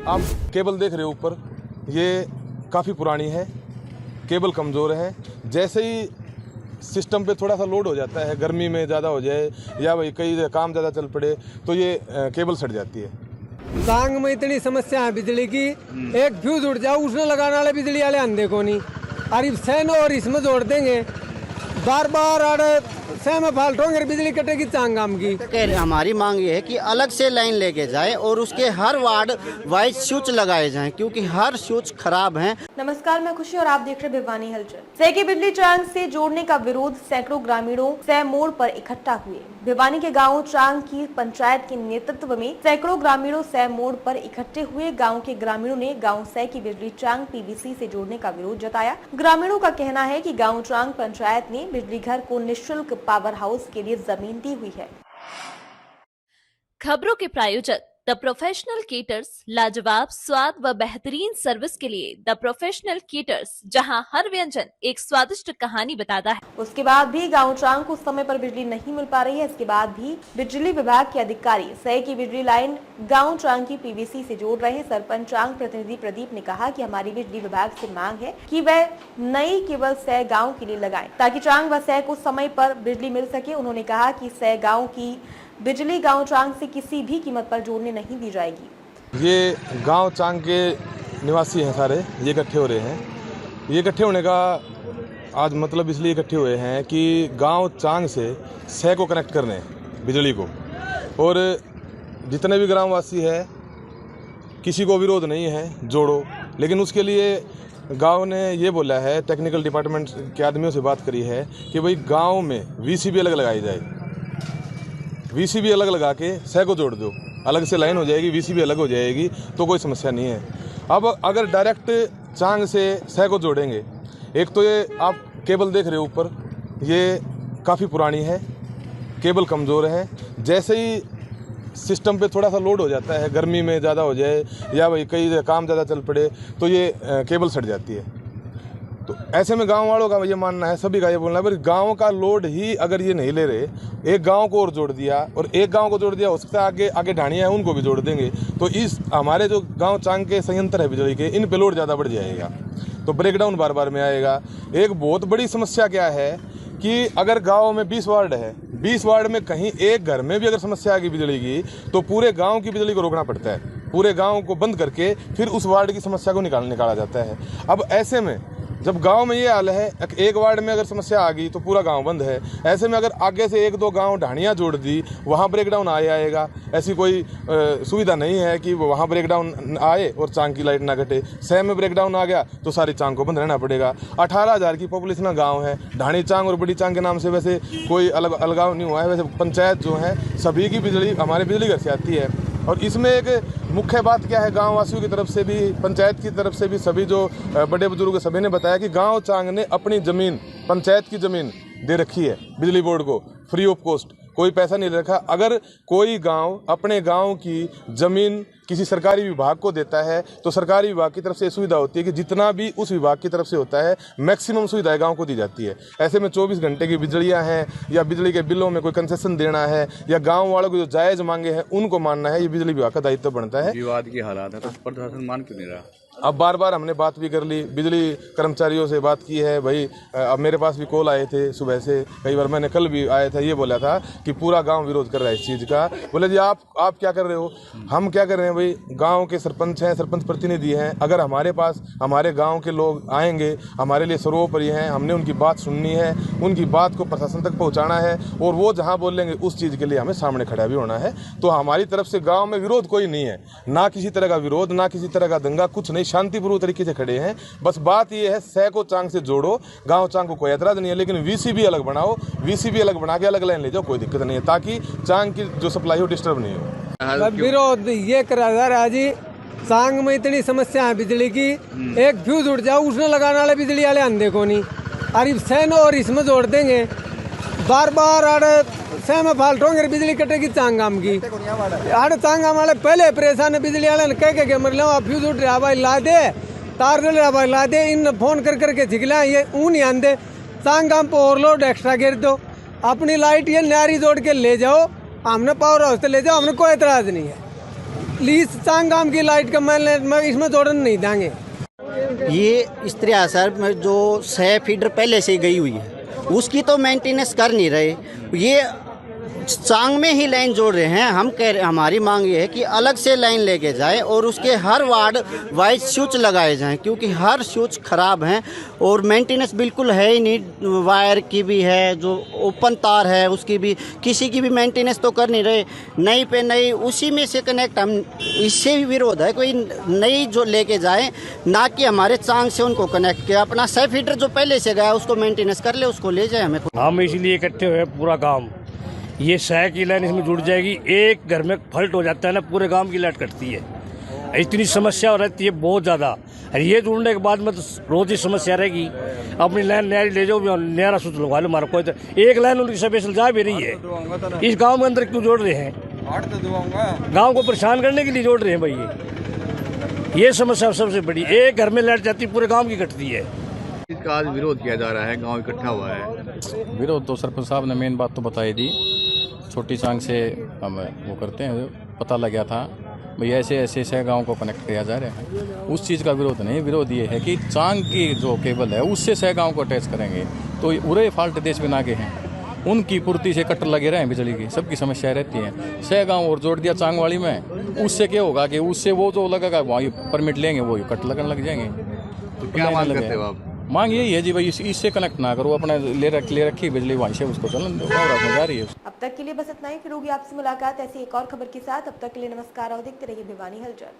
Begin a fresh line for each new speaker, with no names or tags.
आप केबल देख रहे हो ऊपर, ये काफ़ी पुरानी है, केबल कमज़ोर है। जैसे ही सिस्टम पे थोड़ा सा लोड हो जाता है, गर्मी में ज़्यादा हो जाए या भाई कई काम ज़्यादा चल पड़े तो ये केबल सट जाती है।
चांग में इतनी समस्या है बिजली की, एक फ्यूज उड़ जाओ उसने लगाने वाले बिजली वाले अंधे को नहीं, और सैन और इसमें जोड़ देंगे बार बार सह में फाल्ट होंगे, बिजली कटेगी चांगाम की।
हमारी मांग ये है कि अलग से लाइन लेके जाए और उसके हर वार्ड वाइज स्विच लगाए जाएं, क्योंकि हर स्विच खराब हैं।
नमस्कार, मैं खुशी और आप देख रहे भिवानी हलचल। सह की बिजली चांग से जोड़ने का विरोध सैकड़ों ग्रामीणों सह मोड़ पर इकट्ठा हुए। भिवानी के गांव चांग की पंचायत के नेतृत्व में सैकड़ों ग्रामीणों सह मोड़ पर इकट्ठे हुए। गांव के ग्रामीणों ने गांव सह की बिजली चांग पीवीसी से जोड़ने का विरोध जताया। ग्रामीणों का कहना है कि गांव चांग पंचायत ने बिजली घर को निःशुल्क पावर हाउस के लिए जमीन दी हुई है।
खबरों के प्रायोजक द प्रोफेशनल केटर्स, लाजवाब स्वाद व बेहतरीन सर्विस के लिए द प्रोफेशनल केटर्स, जहां हर व्यंजन एक स्वादिष्ट कहानी बताता है।
उसके बाद भी गांव चांग को समय पर बिजली नहीं मिल पा रही है। इसके बाद भी बिजली विभाग के अधिकारी सह की बिजली लाइन गांव चांग की पीवीसी से जोड़ रहे हैं। सरपंच चांग प्रतिनिधि प्रदीप ने कहा कि हमारी बिजली विभाग से मांग है कि वह नई केबल सह गाँव के लिए लगाए ताकि चांग व सह को समय पर बिजली मिल सके। उन्होंने कहा कि सह गाँव की बिजली गांव चांग से किसी भी कीमत पर जोड़ने नहीं दी जाएगी।
ये गांव चांग के निवासी हैं सारे, ये इकट्ठे हो रहे हैं। ये इकट्ठे होने का आज मतलब इसलिए इकट्ठे हुए हैं कि गांव चांग से सह को कनेक्ट करने बिजली को, और जितने भी ग्रामवासी है किसी को विरोध नहीं है, जोड़ो। लेकिन उसके लिए गांव ने ये बोला है, टेक्निकल डिपार्टमेंट के आदमियों से बात करी है कि भाई गाँव में वीसीबी अलग लगाई जाए, वीसीबी अलग लगा के सह को जोड़ दो, अलग से लाइन हो जाएगी, वीसीबी अलग हो जाएगी तो कोई समस्या नहीं है। अब अगर डायरेक्ट चांग से सह को जोड़ेंगे, एक तो ये आप केबल देख रहे हो ऊपर, ये काफ़ी पुरानी है, केबल कमज़ोर है। जैसे ही सिस्टम पे थोड़ा सा लोड हो जाता है, गर्मी में ज़्यादा हो जाए या भाई कई काम ज़्यादा चल पड़े तो ये केबल सट जाती है। तो ऐसे में गांव वालों का ये मानना है, सभी का ये बोलना है, पर गांव का लोड ही अगर ये नहीं ले रहे, एक गांव को और जोड़ दिया और एक गांव को जोड़ दिया, हो सकता है आगे आगे ढाणियाँ हैं उनको भी जोड़ देंगे, तो इस हमारे जो गांव चांग के संयंत्र है बिजली के, इन पे लोड ज़्यादा बढ़ जाएगा, तो ब्रेकडाउन बार बार में आएगा। एक बहुत बड़ी समस्या क्या है कि अगर गाँव में 20 वार्ड है, 20 वार्ड में कहीं एक घर में भी अगर समस्या आ गई बिजली की तो पूरे गाँव की बिजली को रोकना पड़ता है, पूरे गाँव को बंद करके फिर उस वार्ड की समस्या को निकाला जाता है। अब ऐसे में जब गांव में ये हाल है, एक वार्ड में अगर समस्या आ गई तो पूरा गांव बंद है। ऐसे में अगर आगे से एक दो गांव ढाणियाँ जोड़ दी, वहाँ ब्रेकडाउन आएगा। ऐसी कोई सुविधा नहीं है कि वहाँ ब्रेकडाउन आए और चांग की लाइट ना कटे। सह में ब्रेकडाउन आ गया तो सारी चांग को बंद रहना पड़ेगा। 18,000 की पॉपुलेशन गाँव है। ढाणी चांग और बड़ी चांग के नाम से वैसे कोई अलगाव नहीं हुआ है। वैसे पंचायत जो है सभी की बिजली हमारे बिजली घर से आती है। और इसमें एक मुख्य बात क्या है, गांव वासियों की तरफ से भी, पंचायत की तरफ से भी, सभी जो बड़े बुजुर्ग सभी ने बताया कि गांव चांग ने अपनी ज़मीन, पंचायत की ज़मीन दे रखी है बिजली बोर्ड को फ्री ऑफ कॉस्ट, कोई पैसा नहीं रखा। अगर कोई गांव अपने गांव की ज़मीन किसी सरकारी विभाग को देता है तो सरकारी विभाग की तरफ से सुविधा होती है कि जितना भी उस विभाग की तरफ से होता है मैक्सिमम सुविधाएं गांव को दी जाती है। ऐसे में 24 घंटे की बिजलियां हैं या बिजली के बिलों में कोई कंसेशन देना है या गांव वालों को जो जायज़ मांगे हैं उनको मानना है, ये बिजली विभाग का दायित्व बनता है।
विवाद की हालात है तो प्रशासन मान क्यों नहीं रहा?
अब बार बार हमने बात भी कर ली, बिजली कर्मचारियों से बात की है भाई। अब मेरे पास भी कॉल आए थे सुबह से, कई बार मैंने कल भी आया था, ये बोला था कि पूरा गांव विरोध कर रहा है इस चीज़ का। बोले जी आप क्या कर रहे हो, हम क्या कर रहे हैं भाई, गांव के सरपंच हैं, सरपंच प्रतिनिधि हैं। अगर हमारे पास हमारे गांव के लोग आएंगे, हमारे लिए सर्वोपरि हैं, हमने उनकी बात सुननी है, उनकी बात को प्रशासन तक पहुँचाना है और वो जहाँ बोलेंगे उस चीज़ के लिए हमें सामने खड़ा भी होना है। तो हमारी तरफ से गाँव में विरोध कोई नहीं है, ना किसी तरह का विरोध, ना किसी तरह का दंगा, कुछ नहीं, शांतिपूर्ण तरीके से खड़े हैं। बस बात ये है सह को चांग से जोड़ो, गांव चांग को कोई एतराज नहीं है, लेकिन वीसीबी अलग बनाओ, वीसीबी अलग बना के अलग लाइन ले जाओ, कोई दिक्कत नहीं है, ताकि चांग की जो सप्लाई हो डिस्टर्ब नहीं हो।
विरोध ये करा जा रहा है जी, चांग में इतनी समस्या है बिजली की, एक फ्यूज उड़ जाओ उसने लगाने वाले बिजली वाले अंधे को नहीं, और सैन और इसमें जोड़ देंगे बार बार सह में फाल्ट होंगे, बिजली कटेगी चांगाम की। चांगाम वाले पहले परेशान है, बिजली वाले ने कह के मर लो आप फ्यूज उठ रहा भाई ला दे, तार डल रहा भाई ला दे, इन फोन कर करके झिकला ये ऊन ही आंदे, चांगाम पे ओवरलोड एक्स्ट्रा गिर दो, अपनी लाइट ये नारी जोड़ के ले जाओ, हमने पावर हाउस ले जाओ, हमने कोई एतराज नहीं है। प्लीज चांग गांव की लाइट का मैं इसमें जोड़न नहीं देंगे।
ये स्त्री सर में जो 6 फीडर पहले से गई हुई है उसकी तो मेंटेनेंस कर नहीं रहे, ये चांग में ही लाइन जोड़ रहे हैं। हम कह रहे, हमारी मांग ये है कि अलग से लाइन लेके जाएं और उसके हर वार्ड वाइज स्विच लगाए जाएं, क्योंकि हर स्विच खराब हैं और मेंटेनेंस बिल्कुल है ही नहीं। वायर की भी है, जो ओपन तार है उसकी भी, किसी की भी मेंटेनेंस तो कर नहीं रहे। नई पे नई उसी में से कनेक्ट, हम इससे भी विरोध है कोई नई जो लेके जाए, ना कि हमारे चांग से उनको कनेक्ट किया। अपना 6 फीडर जो पहले से गया उसको मेंटेनेंस कर ले, उसको ले जाए। हमें
हम इसलिए इकट्ठे हुए पूरा गांव, ये 6 की लाइन इसमें जुड़ जाएगी। एक घर में फल्ट हो जाता है ना, पूरे गांव की लाइट कटती है। इतनी समस्या रहती है बहुत ज़्यादा। और ये जुड़ने के बाद में तो रोज ही समस्या रहेगी। अपनी लाइन नया ले जाओ, नया सूच लगवा लो, हमारा कोई तो एक लाइन उनकी स्पेशल जा भी रही है। इस गांव के अंदर क्यों जोड़ रहे हैं? गांव को परेशान करने के लिए जोड़ रहे हैं भाई। ये समस्या सबसे बड़ी, एक घर में लाइट जाती पूरे गाँव की कटती है।
इसका आज विरोध किया जा रहा है, गांव इकट्ठा हुआ है।
विरोध तो सरपंच साहब ने मेन बात तो बताई थी। छोटी चांग से हम वो करते हैं, पता लग गया था भाई ऐसे ऐसे 6 गाँव को कनेक्ट किया जा रहा है। उस चीज़ का विरोध नहीं, विरोध ये है कि चांग की जो केबल है उससे 6 गाँव को अटैच करेंगे तो उरे फाल्ट देश में नागे हैं, उनकी पूर्ति से कट लगे रहे हैं बिजली की, सबकी समस्याएं रहती हैं। 6 गाँव और जोड़ दिया चांग वाली में, उससे क्या होगा कि उससे वो जो लगेगा वहाँ परमिट लेंगे वो कट लगने लग जाएंगे।
तो क्या मांग करते हो आप?
मांग यही है जी भाई इससे कनेक्ट ना करो, अपने ले रखी बिजली वहीं से उसको चलन दो, जा रही है।
अब तक के लिए बस इतना ही, फिर होगी आपसे मुलाकात ऐसी एक और खबर के साथ। अब तक के लिए नमस्कार और देखते रहिए भिवानी हलचल।